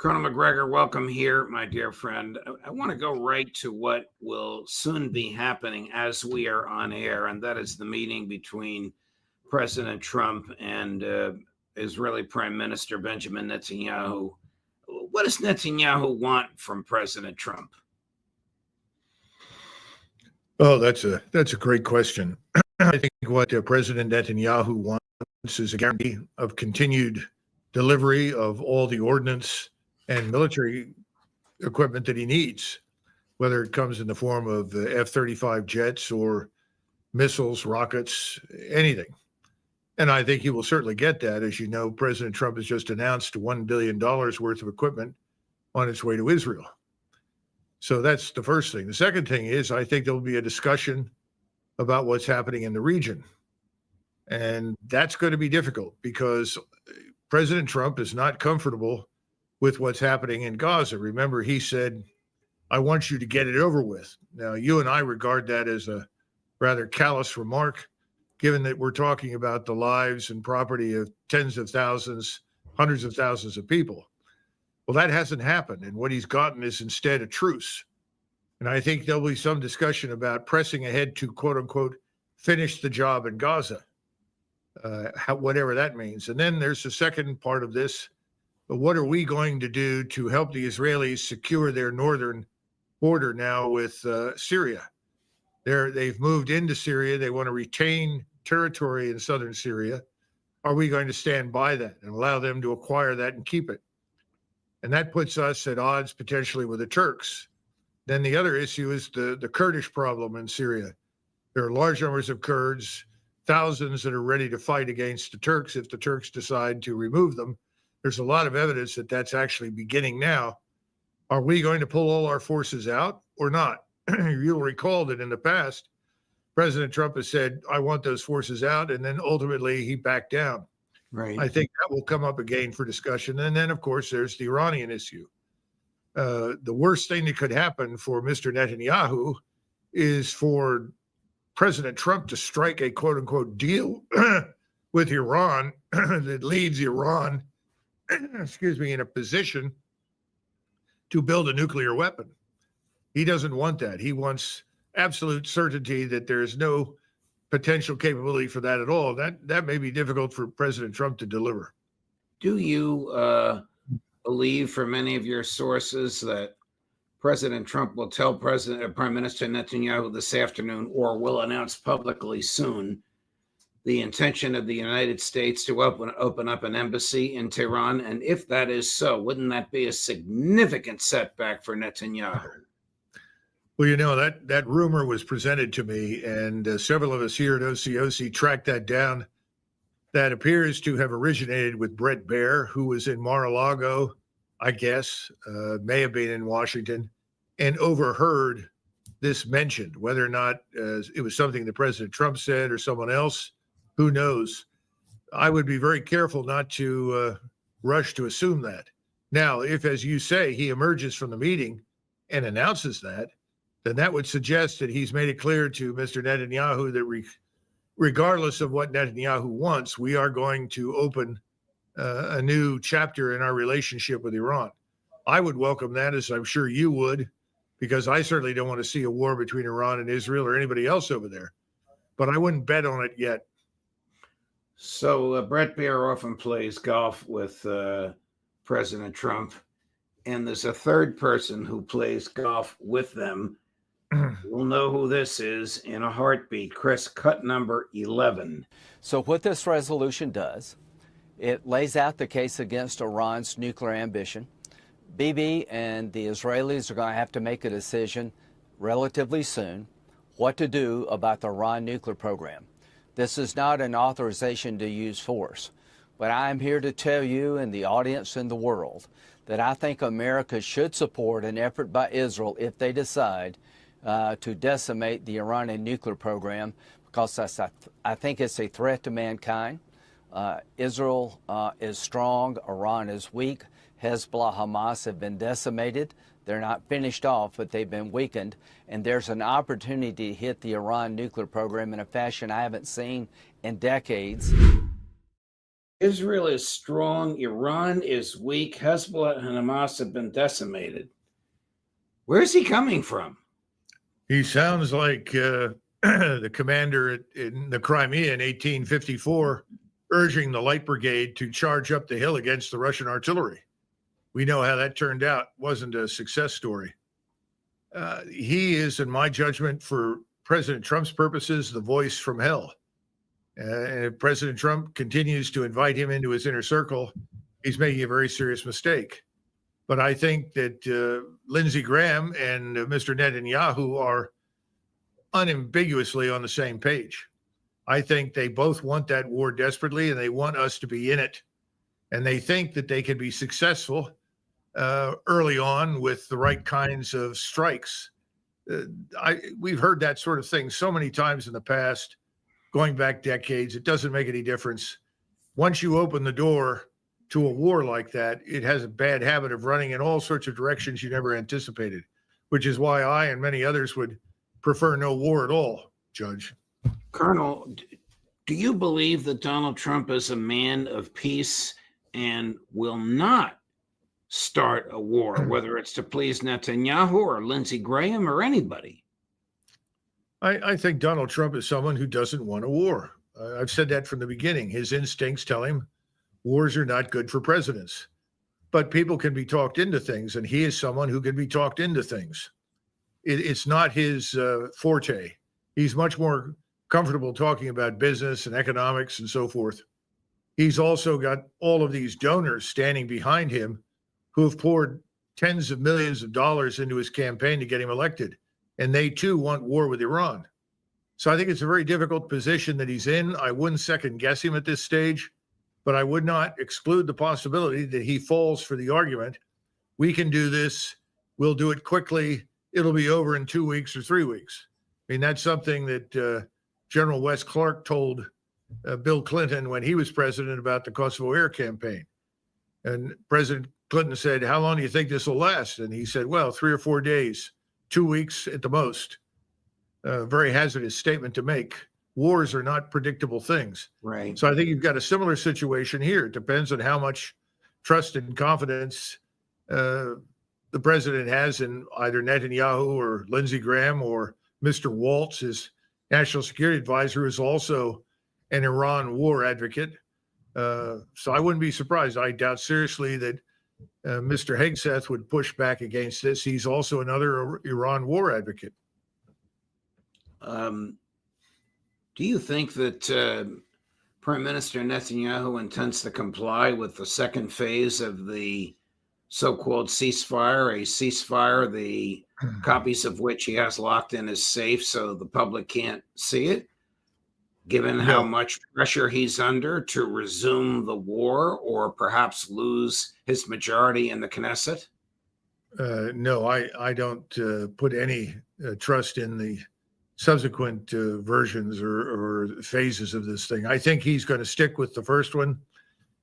Colonel Macgregor, welcome here, my dear friend. I want to go right to what will soon be happening as we are on air, and that is the meeting between President Trump and Israeli Prime Minister Benjamin Netanyahu. What does Netanyahu want from President Trump? Oh, that's a great question. I think what President Netanyahu wants is a guarantee of continued delivery of all the ordnance and military equipment that he needs, whether it comes in the form of F-35 jets or missiles, rockets, anything. And I think he will certainly get that. As you know, President Trump has just announced $1 billion worth of equipment on its way to Israel. So that's the first thing. The second thing is I think there'll be a discussion about what's happening in the region. And that's going to be difficult because President Trump is not comfortable with what's happening in Gaza. Remember, he said, I want you to get it over with. Now, you and I regard that as a rather callous remark, given that we're talking about the lives and property of tens of thousands, hundreds of thousands of people. Well, that hasn't happened. And what he's gotten is instead a truce. And I think there'll be some discussion about pressing ahead to, quote unquote, finish the job in Gaza, whatever that means. And then there's the second part of this. But what are we going to do to help the Israelis secure their northern border now with Syria? They've moved into Syria. They want to retain territory in southern Syria. Are we going to stand by that and allow them to acquire that and keep it? And that puts us at odds potentially with the Turks. Then the other issue is the Kurdish problem in Syria. There are large numbers of Kurds, thousands that are ready to fight against the Turks if the Turks decide to remove them. There's a lot of evidence that that's actually beginning now. Are we going to pull all our forces out or not? You'll recall that in the past, President Trump has said, I want those forces out, and then ultimately he backed down. Right. I think that will come up again for discussion. And then, of course, there's the Iranian issue. The worst thing that could happen for Mr. Netanyahu is for President Trump to strike a quote-unquote deal with Iran that leads Iran in a position to build a nuclear weapon. He doesn't want that. He wants absolute certainty that there's no potential capability for that at all. That may be difficult for President Trump to deliver. Do you believe from many of your sources that President Trump will tell Prime Minister Netanyahu this afternoon, or will announce publicly soon, the intention of the United States to open up an embassy in Tehran? And if that is so, wouldn't that be a significant setback for Netanyahu? Well, you know, that rumor was presented to me, and several of us here at OCOC tracked that down. That appears to have originated with Bret Baier, who was in Mar-a-Lago, I guess, may have been in Washington, and overheard this mentioned. Whether or not it was something that President Trump said or someone else, who knows? I would be very careful not to rush to assume that. Now, if, as you say, he emerges from the meeting and announces that, then that would suggest that he's made it clear to Mr. Netanyahu that regardless of what Netanyahu wants, we are going to open a new chapter in our relationship with Iran. I would welcome that, as I'm sure you would, because I certainly don't want to see a war between Iran and Israel or anybody else over there. But I wouldn't bet on it yet. So Bret Baier often plays golf with President Trump, and there's a third person who plays golf with them. We'll know who this is in a heartbeat. Chris, cut number 11. So what this resolution does, it lays out the case against Iran's nuclear ambition. Bibi and the Israelis are going to have to make a decision relatively soon what to do about the Iran nuclear program. This is not an authorization to use force, but I'm here to tell you and the audience and the world that I think America should support an effort by Israel if they decide to decimate the Iranian nuclear program, because I think it's a threat to mankind. Israel is strong, Iran is weak. Hezbollah, Hamas have been decimated. They're not finished off, but they've been weakened. And there's an opportunity to hit the Iran nuclear program in a fashion I haven't seen in decades. Israel is strong, Iran is weak, Hezbollah and Hamas have been decimated. Where's he coming from? He sounds like the commander in the Crimea in 1854, urging the Light Brigade to charge up the hill against the Russian artillery. We know how that turned out. It wasn't a success story. He is, in my judgment, for President Trump's purposes, the voice from hell. And if President Trump continues to invite him into his inner circle, he's making a very serious mistake. But I think that Lindsey Graham and Mr. Netanyahu are unambiguously on the same page. I think they both want that war desperately, and they want us to be in it. And they think that they can be successful early on with the right kinds of strikes. We've heard that sort of thing so many times in the past, going back decades. It doesn't make any difference. Once you open the door to a war like that, it has a bad habit of running in all sorts of directions you never anticipated, which is why I and many others would prefer no war at all, Judge. Colonel, do you believe that Donald Trump is a man of peace and will not start a war, whether it's to please Netanyahu or Lindsey Graham or anybody? I think Donald Trump is someone who doesn't want a war. I've said that from the beginning. His instincts tell him wars are not good for presidents. But people can be talked into things, and he is someone who can be talked into things. It's not his forte. He's much more comfortable talking about business and economics and so forth. He's also got all of these donors standing behind him who have poured tens of millions of dollars into his campaign to get him elected. And they too want war with Iran. So I think it's a very difficult position that he's in. I wouldn't second guess him at this stage, but I would not exclude the possibility that he falls for the argument. We can do this. We'll do it quickly. It'll be over in 2 weeks or 3 weeks. I mean, that's something that General Wes Clark told Bill Clinton when he was president about the Kosovo Air campaign. And President Clinton said, "How long do you think this will last?" And he said, "Well, 3 or 4 days, 2 weeks at the most." A very hazardous statement to make. Wars are not predictable things. Right. So I think you've got a similar situation here. It depends on how much trust and confidence the president has in either Netanyahu or Lindsey Graham or Mr. Waltz, his national security advisor, who is also an Iran war advocate. So I wouldn't be surprised. I doubt seriously that Mr. Hegseth would push back against this. He's also another Iran war advocate. Do you think that Prime Minister Netanyahu intends to comply with the second phase of the so-called ceasefire, a ceasefire, the copies of which he has locked in his safe so the public can't see it, given how much pressure he's under to resume the war or perhaps lose his majority in the Knesset? No, I don't put any trust in the subsequent versions or phases of this thing. I think he's going to stick with the first one.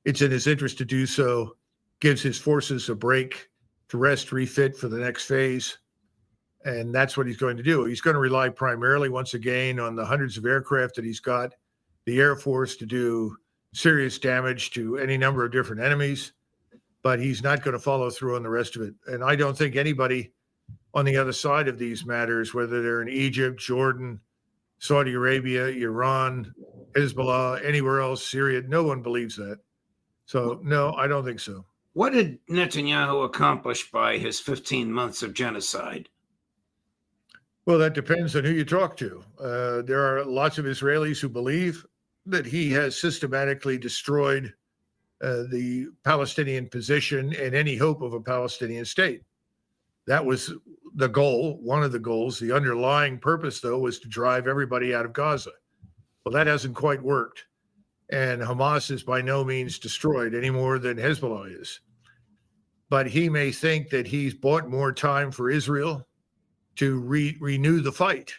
It's in his interest to do so, gives his forces a break to rest, refit for the next phase. And that's what he's going to do. He's going to rely primarily, once again, on the hundreds of aircraft that he's got, the Air Force, to do serious damage to any number of different enemies. But he's not going to follow through on the rest of it. And I don't think anybody on the other side of these matters, whether they're in Egypt, Jordan, Saudi Arabia, Iran, Hezbollah, anywhere else, Syria, no one believes that. So, no, I don't think so. What did Netanyahu accomplish by his 15 months of genocide? Well, that depends on who you talk to. There are lots of Israelis who believe that he has systematically destroyed the Palestinian position and any hope of a Palestinian state. That was the goal, one of the goals. The underlying purpose, though, was to drive everybody out of Gaza. Well, that hasn't quite worked. And Hamas is by no means destroyed any more than Hezbollah is. But he may think that he's bought more time for Israel to renew the fight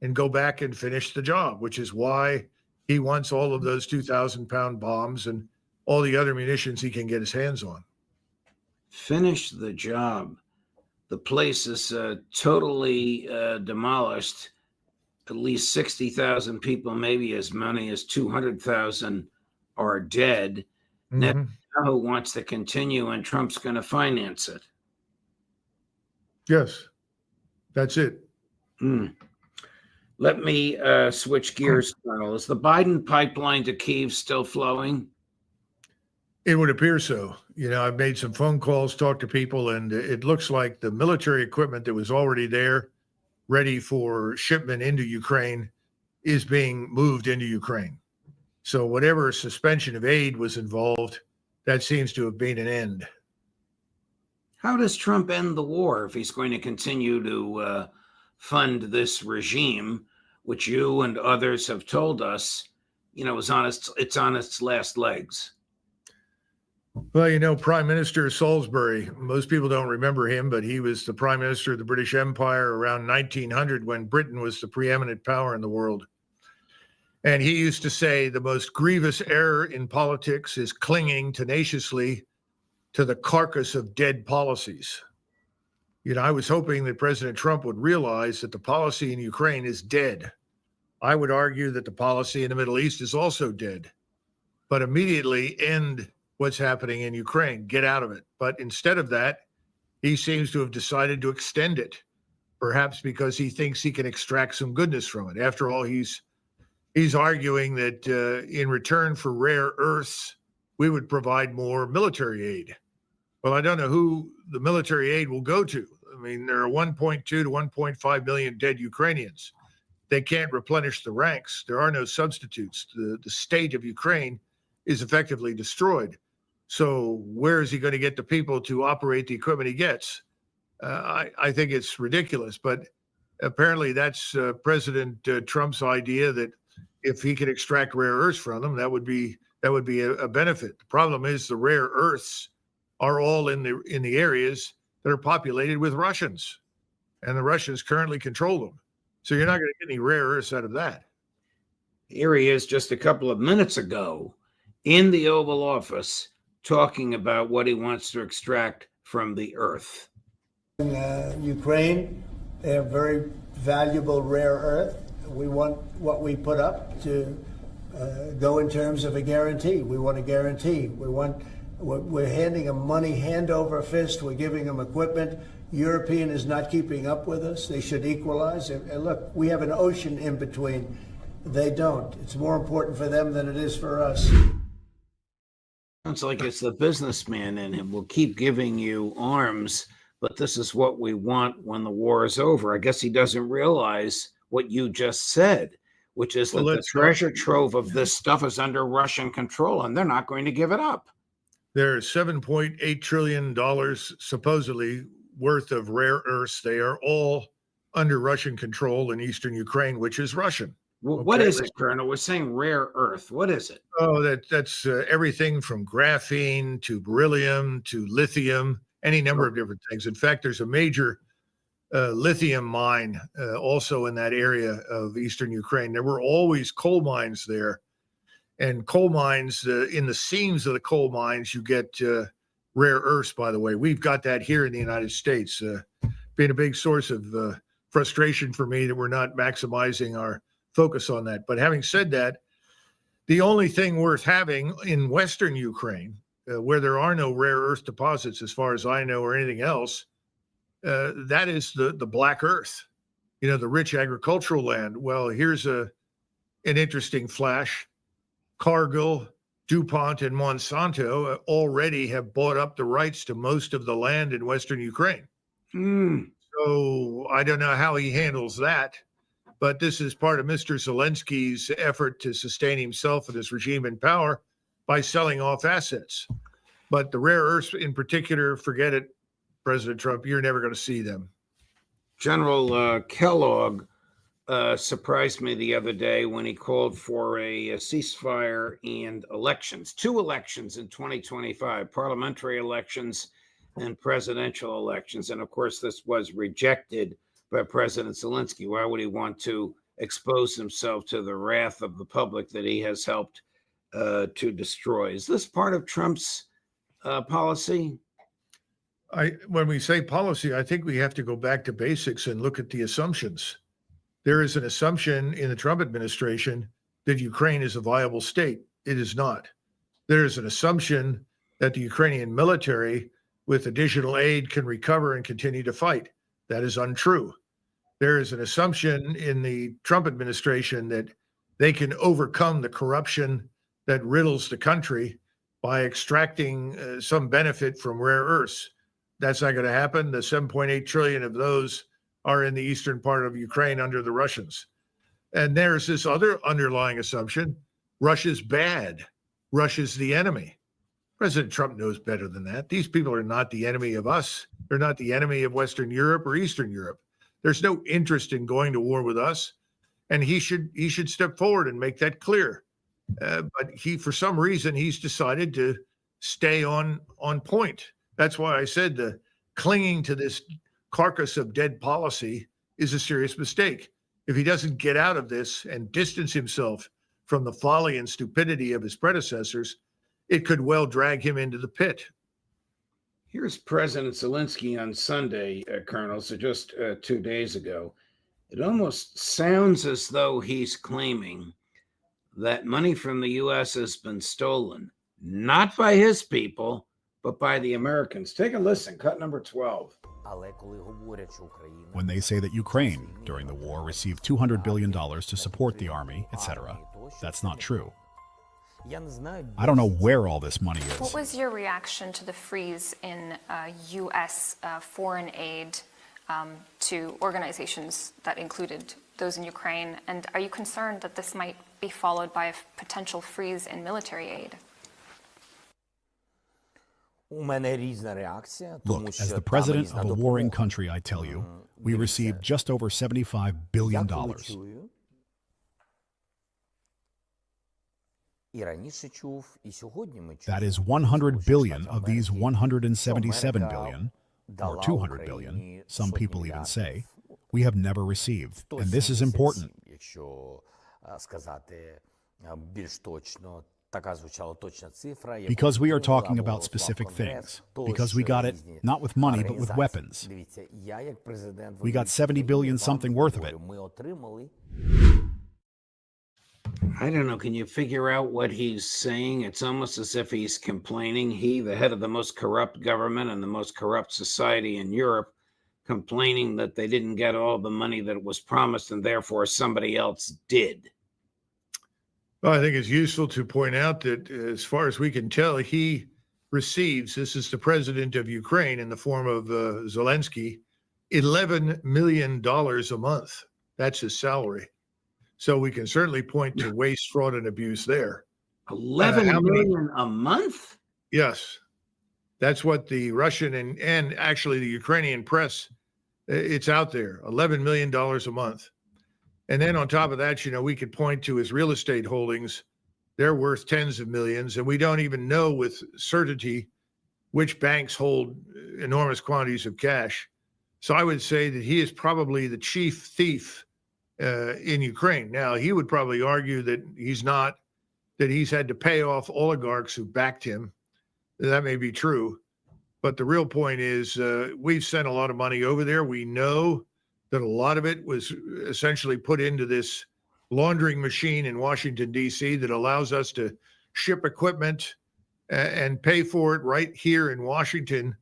and go back and finish the job, which is why he wants all of those 2,000-pound bombs and all the other munitions he can get his hands on. Finish the job. The place is totally demolished. At least 60,000 people, maybe as many as 200,000 are dead. Mhm. Netanyahu wants to continue, and Trump's going to finance it. Yes, that's it. Hmm. Let me switch gears, Colonel. Is the Biden pipeline to Kyiv still flowing? It would appear so. I've made some phone calls, talked to people, and it looks like the military equipment that was already there, ready for shipment into Ukraine, is being moved into Ukraine. So whatever suspension of aid was involved, that seems to have been an end. How does Trump end the war if he's going to continue to fund this regime, which you and others have told us, it's on its last legs? Well, Prime Minister Salisbury, most people don't remember him, but he was the Prime Minister of the British Empire around 1900 when Britain was the preeminent power in the world. And he used to say the most grievous error in politics is clinging tenaciously to the carcass of dead policies. I was hoping that President Trump would realize that the policy in Ukraine is dead. I would argue that the policy in the Middle East is also dead, but immediately end what's happening in Ukraine, get out of it. But instead of that, he seems to have decided to extend it, perhaps because he thinks he can extract some goodness from it. After all, he's arguing that in return for rare earths, we would provide more military aid. Well, I don't know who the military aid will go to. I mean, there are 1.2 to 1.5 million dead Ukrainians. They can't replenish the ranks. There are no substitutes. The state of Ukraine is effectively destroyed. So where is he going to get the people to operate the equipment he gets? I think it's ridiculous. But apparently that's President Trump's idea that if he could extract rare earths from them, that would be a benefit. The problem is the rare earths are all in the areas that are populated with Russians, and the Russians currently control them. So you're not going to get any rare earths out of that. Here he is just a couple of minutes ago in the Oval Office talking about what he wants to extract from the earth. In Ukraine, they have very valuable rare earth. We want what we put up to go in terms of a guarantee. We want a guarantee. We're handing them money hand over fist. We're giving them equipment. European is not keeping up with us. They should equalize. And look, we have an ocean in between. They don't. It's more important for them than it is for us. Sounds like it's the businessman in him. We'll keep giving you arms, but this is what we want when the war is over. I guess he doesn't realize what you just said, which is that the treasure trove of this stuff is under Russian control, and they're not going to give it up. There's $7.8 trillion supposedly worth of rare earths. They are all under Russian control in eastern Ukraine, which is Russian. Well, what is it, Colonel? We're saying rare earth. What is it? Oh, that's everything from graphene to beryllium to lithium, any number of different things. In fact, there's a major lithium mine also in that area of eastern Ukraine. There were always coal mines there. And coal mines, in the seams of the coal mines, you get rare earths, by the way. We've got that here in the United States. Been a big source of frustration for me that we're not maximizing our focus on that. But having said that, the only thing worth having in Western Ukraine, where there are no rare earth deposits, as far as I know, or anything else, that is the black earth, the rich agricultural land. Well, here's an interesting flash. Cargill, DuPont, and Monsanto already have bought up the rights to most of the land in Western Ukraine. So I don't know how he handles that, but this is part of Mr. Zelensky's effort to sustain himself and his regime in power by selling off assets. But the rare earths in particular, forget it, President Trump, you're never going to see them. General Kellogg surprised me the other day when he called for a ceasefire and elections, 2 elections in 2025, parliamentary elections and presidential elections. And of course, this was rejected by President Zelensky. Why would he want to expose himself to the wrath of the public that he has helped to destroy? Is this part of Trump's policy? When we say policy, I think we have to go back to basics and look at the assumptions. There is an assumption in the Trump administration that Ukraine is a viable state. It is not. there's an assumption that the Ukrainian military, with additional aid, can recover and continue to fight. That is untrue. There is an assumption in the Trump administration that they can overcome the corruption that riddles the country by extracting some benefit from rare earths. That's not going to happen. The 7.8 trillion of those are in the eastern part of Ukraine under the Russians. And there's this other underlying assumption: Russia's bad. Russia's the enemy. President Trump knows better than that. These people are not the enemy of us. They're not the enemy of Western Europe or Eastern Europe. There's no interest in going to war with us. And he should step forward and make that clear. But for some reason, he's decided to stay on point. That's why I said the clinging to this carcass of dead policy is a serious mistake. If he doesn't get out of this and distance himself from the folly and stupidity of his predecessors, it could well drag him into the pit. Here's President Zelensky on Sunday, Colonel, so just 2 days ago. It almost sounds as though he's claiming that money from the U.S. has been stolen, not by his people, but by the Americans. Take a listen, cut number 12. When they say that Ukraine, during the war, received $200 billion to support the army, etc., that's not true. I don't know where all this money is. What was your reaction to the freeze in U.S. Foreign aid to organizations that included those in Ukraine? And are you concerned that this might be followed by a potential freeze in military aid? Look, as the president of a warring country, I tell you, we received just over $75 billion. That is 100 billion of these 177 billion, or 200 billion, some people even say, we have never received. And this is important. Because we are talking about specific things. Because we got it not with money, but with weapons. We got 70 billion something worth of it. I don't know. Can you figure out what he's saying? It's almost as if he's complaining. He, the head of the most corrupt government and the most corrupt society in Europe, complaining that they didn't get all the money that was promised and therefore somebody else did. Well, I think it's useful to point out that as far as we can tell, he receives, this is the president of Ukraine in the form of Zelensky, $11 million a month. That's his salary. So we can certainly point to waste, fraud, and abuse there. 11 million a month? Yes. That's what the Russian and actually the Ukrainian press, it's out there, $11 million a month. And then on top of that, we could point to his real estate holdings. They're worth tens of millions, and we don't even know with certainty which banks hold enormous quantities of cash. So I would say that he is probably the chief thief in Ukraine. Now, he would probably argue that he's not, that he's had to pay off oligarchs who backed him. That may be true. But the real point is we've sent a lot of money over there. We know that a lot of it was essentially put into this laundering machine in Washington, D.C. that allows us to ship equipment and pay for it right here in Washington.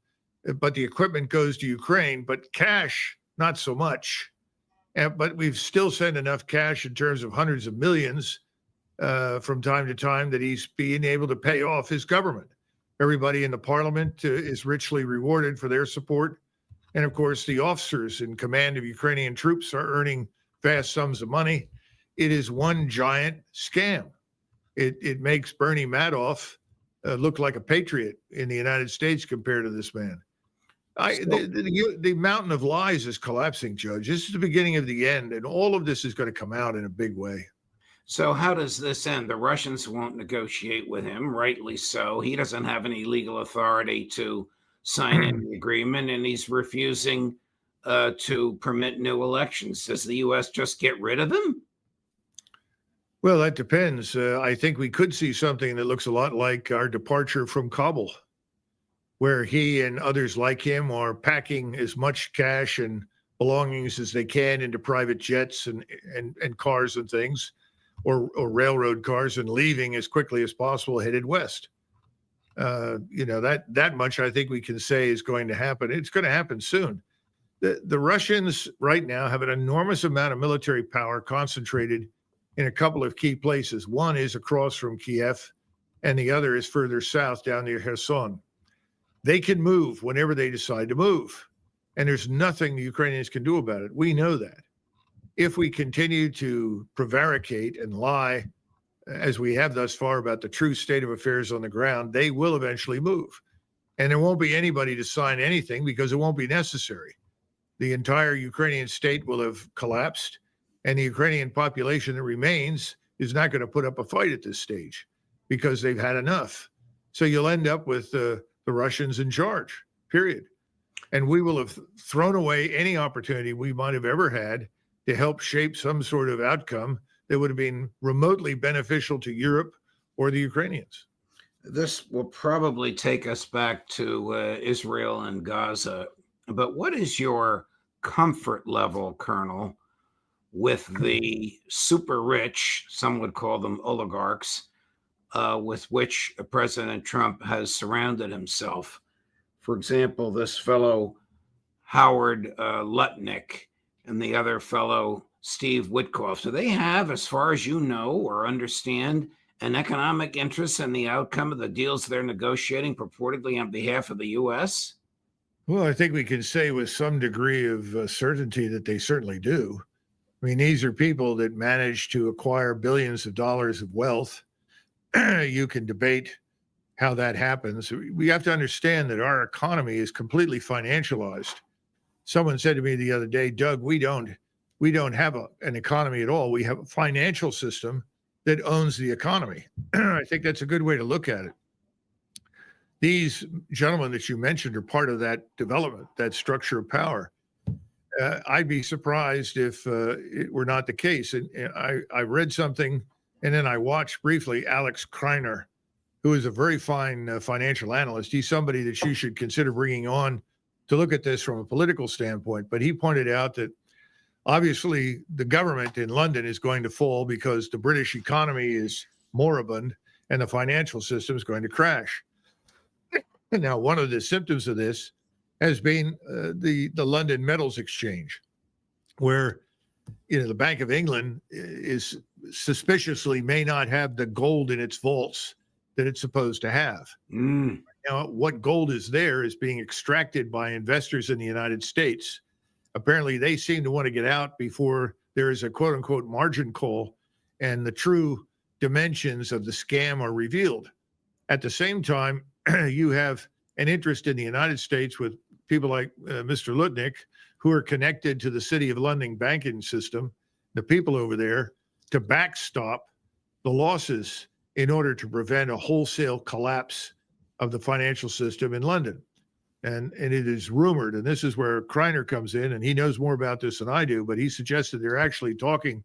But the equipment goes to Ukraine, but cash, not so much. But we've still sent enough cash in terms of hundreds of millions from time to time that he's being able to pay off his government. Everybody in the parliament is richly rewarded for their support. And of course, the officers in command of Ukrainian troops are earning vast sums of money. It is one giant scam. It makes Bernie Madoff look like a patriot in the United States compared to this man. The mountain of lies is collapsing, Judge. This is the beginning of the end, and all of this is going to come out in a big way. So how does this end? The Russians won't negotiate with him, rightly so. He doesn't have any legal authority to sign any agreement, and he's refusing to permit new elections. Does the U.S. just get rid of him? Well, that depends. I think we could see something that looks a lot like our departure from Kabul, where he and others like him are packing as much cash and belongings as they can into private jets and cars and things, or railroad cars, and leaving as quickly as possible, headed west. That much I think we can say is going to happen. It's going to happen soon. The Russians right now have an enormous amount of military power concentrated in a couple of key places. One is across from Kiev, and the other is further south down near Kherson. They can move whenever they decide to move, and there's nothing the Ukrainians can do about it. We know that. If we continue to prevaricate and lie, as we have thus far, about the true state of affairs on the ground, they will eventually move. And there won't be anybody to sign anything because it won't be necessary. The entire Ukrainian state will have collapsed, and the Ukrainian population that remains is not going to put up a fight at this stage because they've had enough. So you'll end up with the Russians in charge, period. And we will have thrown away any opportunity we might have ever had to help shape some sort of outcome that would have been remotely beneficial to Europe or the Ukrainians. This will probably take us back to Israel and Gaza. But what is your comfort level, Colonel, with the super rich, some would call them oligarchs, with which President Trump has surrounded himself? For example, this fellow, Howard Lutnick, and the other fellow, Steve Witkoff, do they have, as far as you know or understand, an economic interest in the outcome of the deals they're negotiating purportedly on behalf of the U.S.? Well, I think we can say with some degree of certainty that they certainly do. I mean, these are people that manage to acquire billions of dollars of wealth. You can debate how that happens. We have to understand that our economy is completely financialized. Someone said to me the other day, Doug, we don't have an economy at all. We have a financial system that owns the economy. I think that's a good way to look at it. These gentlemen that you mentioned are part of that development, that structure of power. I'd be surprised if it were not the case. And I read something, and then I watched briefly Alex Kreiner, who is a very fine financial analyst. He's somebody that you should consider bringing on to look at this from a political standpoint. But he pointed out that obviously the government in London is going to fall because the British economy is moribund and the financial system is going to crash. Now, one of the symptoms of this has been the London Metals Exchange, where the Bank of England is suspiciously may not have the gold in its vaults that it's supposed to have. Now, what gold is there is being extracted by investors in the United States. Apparently, they seem to want to get out before there is a quote unquote margin call and the true dimensions of the scam are revealed. At the same time, you have an interest in the United States with people like Mr. Lutnick, who are connected to the City of London banking system, the people over there, to backstop the losses in order to prevent a wholesale collapse of the financial system in London. And it is rumored, and this is where Kreiner comes in, and he knows more about this than I do, but he suggested they're actually talking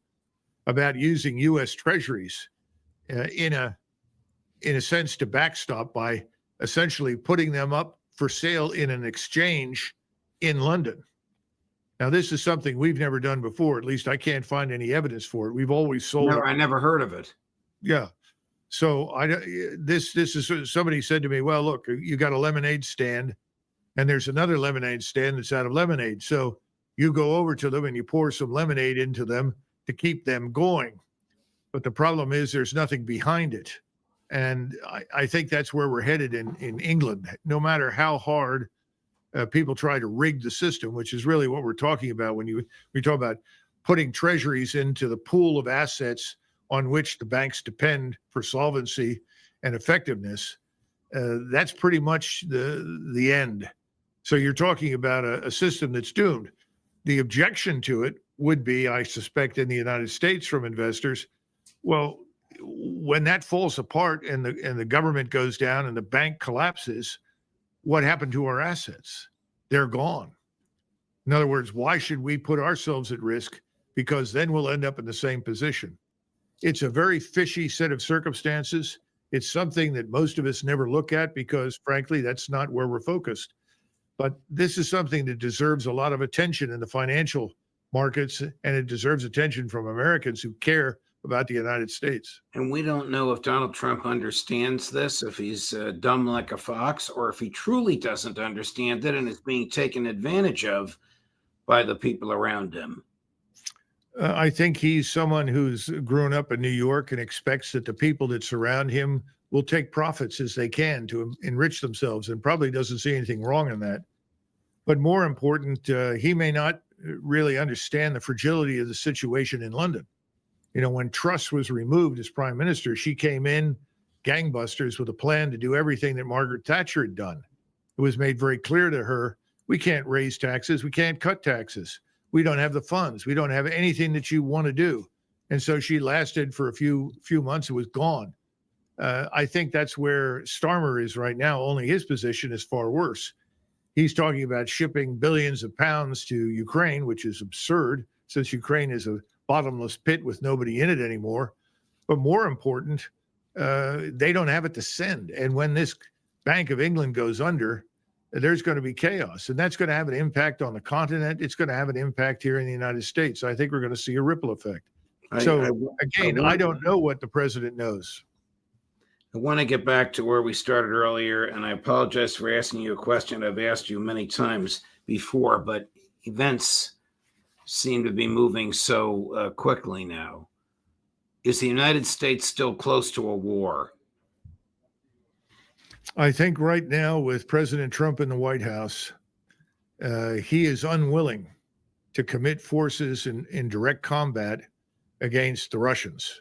about using U.S. treasuries in a sense to backstop by essentially putting them up for sale in an exchange in London. Now, this is something we've never done before. At least I can't find any evidence for it. We've always sold. No, I never heard of it. Yeah. So this is, somebody said to me, well, look, you got a lemonade stand and there's another lemonade stand that's out of lemonade. So you go over to them and you pour some lemonade into them to keep them going. But the problem is there's nothing behind it. And I think that's where we're headed in England. No matter how hard people try to rig the system, which is really what we're talking about when we talk about putting treasuries into the pool of assets on which the banks depend for solvency and effectiveness, that's pretty much the end. So you're talking about a system that's doomed. The objection to it would be, I suspect, in the United States from investors, well, when that falls apart and the government goes down and the bank collapses, what happened to our assets? They're gone. In other words, why should we put ourselves at risk? Because then we'll end up in the same position. It's a very fishy set of circumstances. It's something that most of us never look at because, frankly, that's not where we're focused. But this is something that deserves a lot of attention in the financial markets, and it deserves attention from Americans who care about the United States. And we don't know if Donald Trump understands this, if he's dumb like a fox, or if he truly doesn't understand it and is being taken advantage of by the people around him. I think he's someone who's grown up in New York and expects that the people that surround him will take profits as they can to enrich themselves, and probably doesn't see anything wrong in that. But more important, he may not really understand the fragility of the situation in London. You know, when Truss was removed as prime minister, she came in gangbusters with a plan to do everything that Margaret Thatcher had done. It was made very clear to her, we can't raise taxes, we can't cut taxes. We don't have the funds. We don't have anything that you want to do. And so she lasted for a few months. It was gone. I think that's where Starmer is right now. Only his position is far worse. He's talking about shipping billions of pounds to Ukraine, which is absurd since Ukraine is a bottomless pit with nobody in it anymore. But more important, they don't have it to send. And when this Bank of England goes under, there's going to be chaos, and that's going to have an impact on the continent. It's going to have an impact here in the United States. I think we're going to see a ripple effect. I don't know what the president knows. I want to get back to where we started earlier, and I apologize for asking you a question I've asked you many times before, but events seem to be moving so quickly now. Is the United States still close to a war? I think right now, with President Trump in the White House, he is unwilling to commit forces in direct combat against the Russians,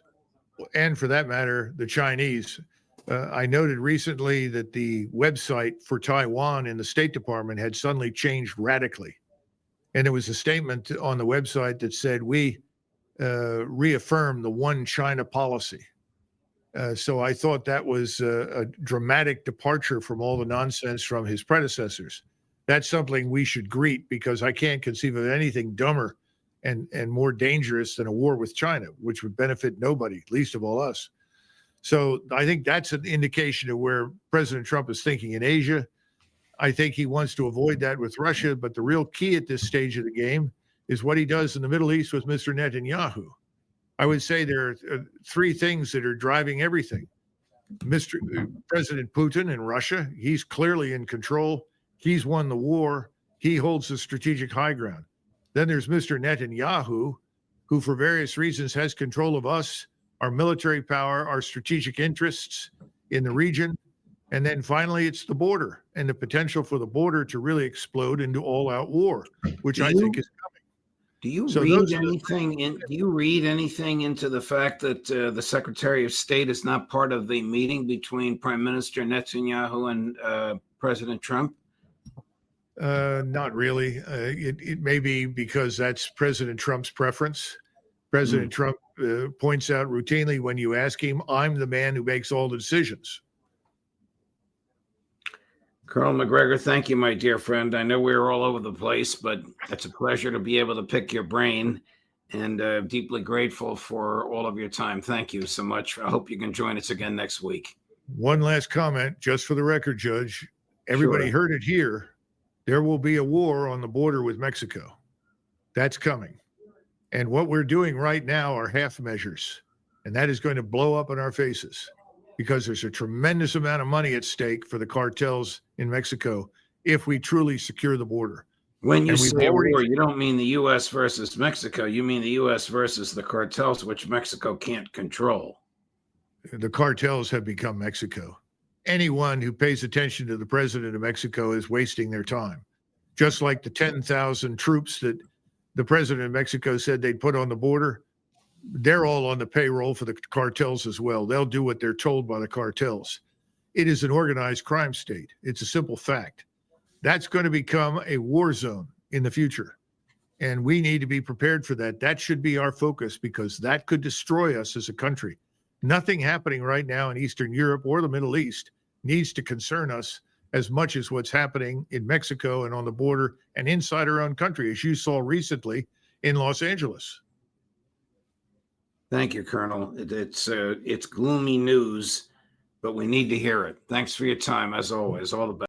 and for that matter, the Chinese. I noted recently that the website for Taiwan in the State Department had suddenly changed radically. And there was a statement on the website that said, we reaffirm the one China policy. So I thought that was a dramatic departure from all the nonsense from his predecessors. That's something we should greet, because I can't conceive of anything dumber and more dangerous than a war with China, which would benefit nobody, least of all us. So I think that's an indication of where President Trump is thinking in Asia. I think he wants to avoid that with Russia, but the real key at this stage of the game is what he does in the Middle East with Mr. Netanyahu. I would say there are three things that are driving everything. President Putin in Russia, he's clearly in control. He's won the war. He holds the strategic high ground. Then there's Mr. Netanyahu, who for various reasons has control of us, our military power, our strategic interests in the region. And then finally, it's the border and the potential for the border to really explode into all-out war, which I think is coming. Do you read anything into the fact that the Secretary of State is not part of the meeting between Prime Minister Netanyahu and President Trump? Not really. It may be because that's President Trump's preference. President Trump points out routinely when you ask him, I'm the man who makes all the decisions. Colonel Macgregor, thank you, my dear friend. I know we're all over the place, but it's a pleasure to be able to pick your brain, and deeply grateful for all of your time. Thank you so much. I hope you can join us again next week. One last comment, just for the record, Judge. Everybody heard it here. There will be a war on the border with Mexico. That's coming. And what we're doing right now are half measures, and that is going to blow up in our faces, because there's a tremendous amount of money at stake for the cartels in Mexico if we truly secure the border. When you say a war, you don't mean the U.S. versus Mexico. You mean the U.S. versus the cartels, which Mexico can't control. The cartels have become Mexico. Anyone who pays attention to the president of Mexico is wasting their time. Just like the 10,000 troops that the president of Mexico said they'd put on the border, they're all on the payroll for the cartels as well. They'll do what they're told by the cartels. It is an organized crime state. It's a simple fact. That's going to become a war zone in the future. And we need to be prepared for that. That should be our focus, because that could destroy us as a country. Nothing happening right now in Eastern Europe or the Middle East needs to concern us as much as what's happening in Mexico and on the border and inside our own country, as you saw recently in Los Angeles. Thank you, Colonel. It's gloomy news, but we need to hear it. Thanks for your time, as always. All the best.